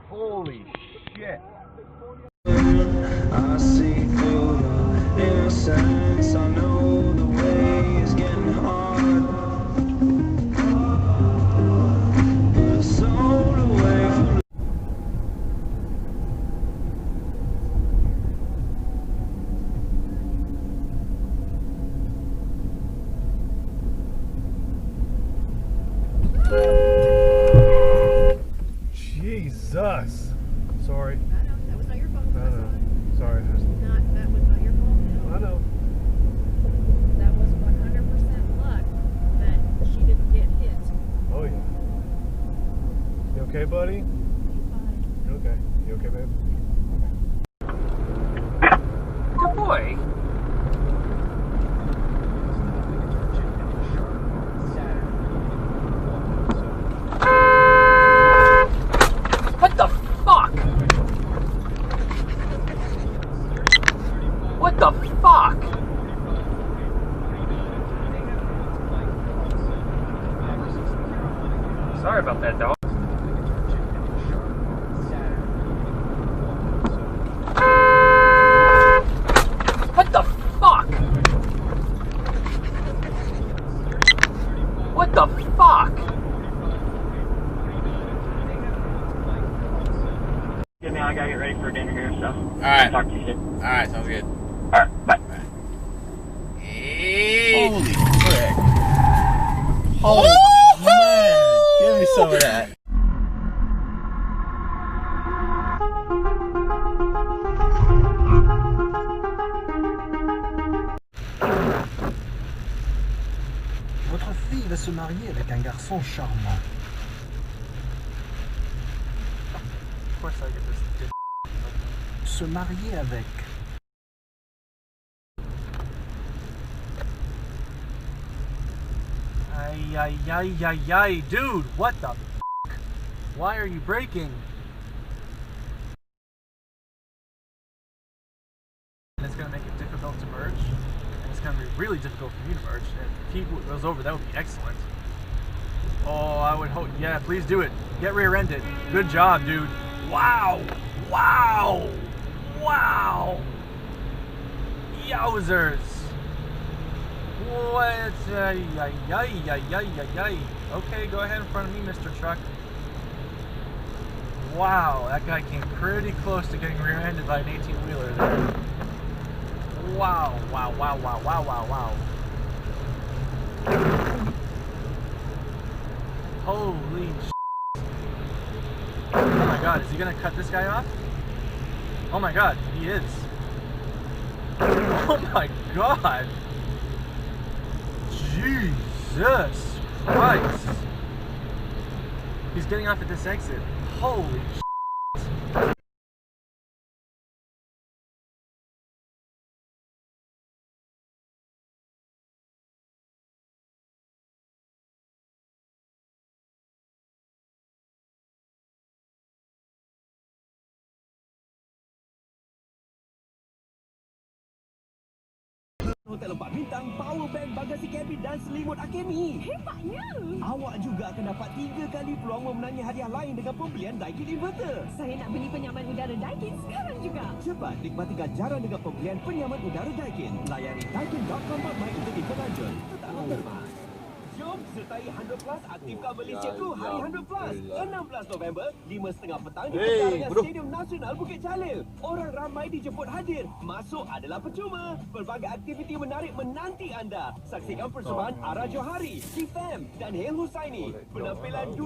Holy shit. I see through the innocence. I know the way is getting hard. The soul away from Jesus. Sorry. I know, that was not your fault. I know. Sorry. That was not your fault. No. I know. That was 100% luck that she didn't get hit. Oh, yeah. You okay, buddy? He's fine. You okay? You okay, babe? Good boy. What the fuck? What the fuck? Sorry about that, dog. What the fuck? What the fuck? Good man, I gotta get ready for dinner here, so. Alright. Talk to you soon. Alright, sounds good. Alright, bye. Holy frick. Oh, man. Give me some of that. Votre fille va se marier avec un garçon charmant. Of course I get this dick. Se marier avec. Ay, ay, ay, ay, ay. Dude, what the f***? Why are you braking? And it's going to make it difficult to merge. And it's going to be really difficult for me to merge. And if he goes over, that would be excellent. Oh, I would hope. Yeah, please do it. Get rear-ended. Good job, dude. Wow. Wow. Wow. Yowzers. What? Ay, ay, ay, ay, ay, ay, ay. Okay, go ahead in front of me, Mr. Truck. Wow, that guy came pretty close to getting rear-ended by an 18-wheeler there. Wow, wow, wow, wow, wow, wow, wow. Holy shit. Oh my god, is he gonna cut this guy off? Oh my god, he is. Oh my god. Jesus Christ. He's getting off at this exit. Holy shit. Hotel 4 bintang, power bank, bagasi kabin dan selimut akemi. Hebatnya. Awak juga akan dapat 3 kali peluang memenangi hadiah lain dengan pembelian Daikin Inverter. Saya nak beli penyaman udara Daikin sekarang juga. Cepat nikmati ganjaran dengan pembelian penyaman udara Daikin. Layari daikin.com.my untuk info lanjut. Tetaplah bermas. Jom sertai 100 Plus aktifkan Malaysia Crew hari 100 Plus. 16 November, 5.30 petang di pertandingan Stadium Nasional Bukit Jalil. Orang ramai dijemput hadir. Masuk adalah percuma. Pelbagai aktiviti menarik menanti anda. Saksikan persembahan Ara Johari, Kifam dan Hel Husaini. Penampilan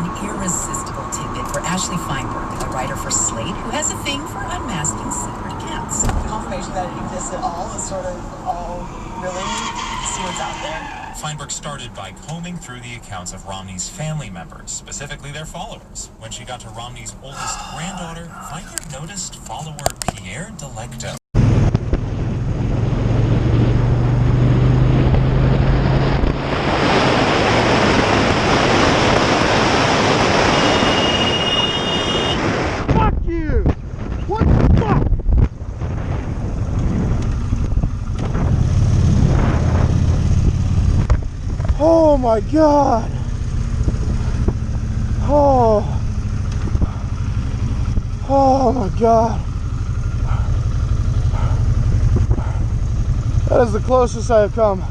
an irresistible tidbit for Ashley Feinberg, a writer for Slate who has a thing for unmasking secret accounts. Confirmation that it exists at all is sort of all really see what's out there. Feinberg started by combing through the accounts of Romney's family members, specifically their followers. When she got to Romney's oldest granddaughter, Feinberg noticed follower Pierre Delecto. Oh my God. Oh my God. That is the closest I have come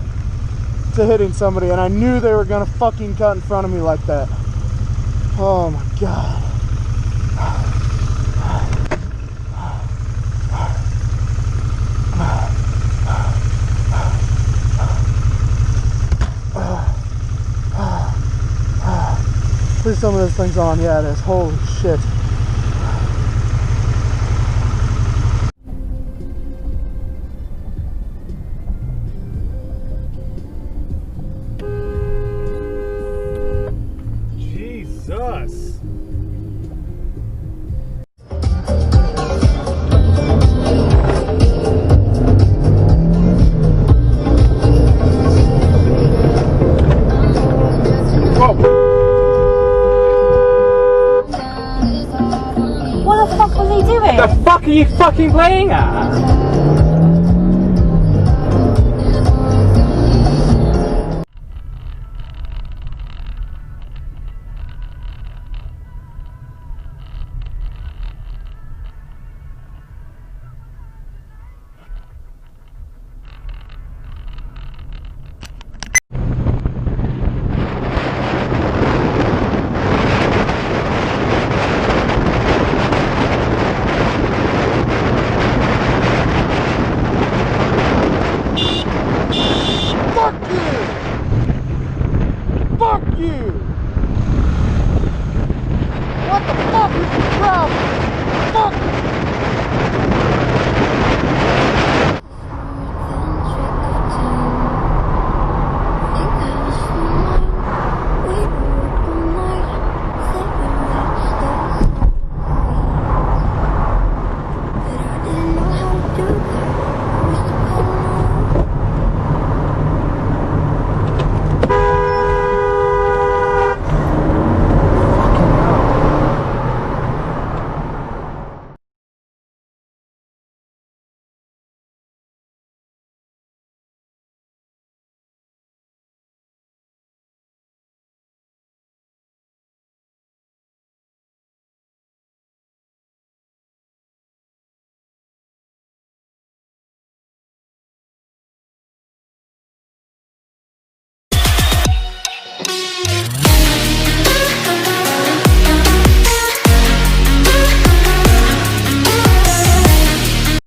to hitting somebody, and I knew they were gonna fucking cut in front of me like that. Oh my God. Please tell me this thing's on. Yeah, it is. Holy shit. Jesus. What the fuck was he doing? The fuck are you fucking playing at?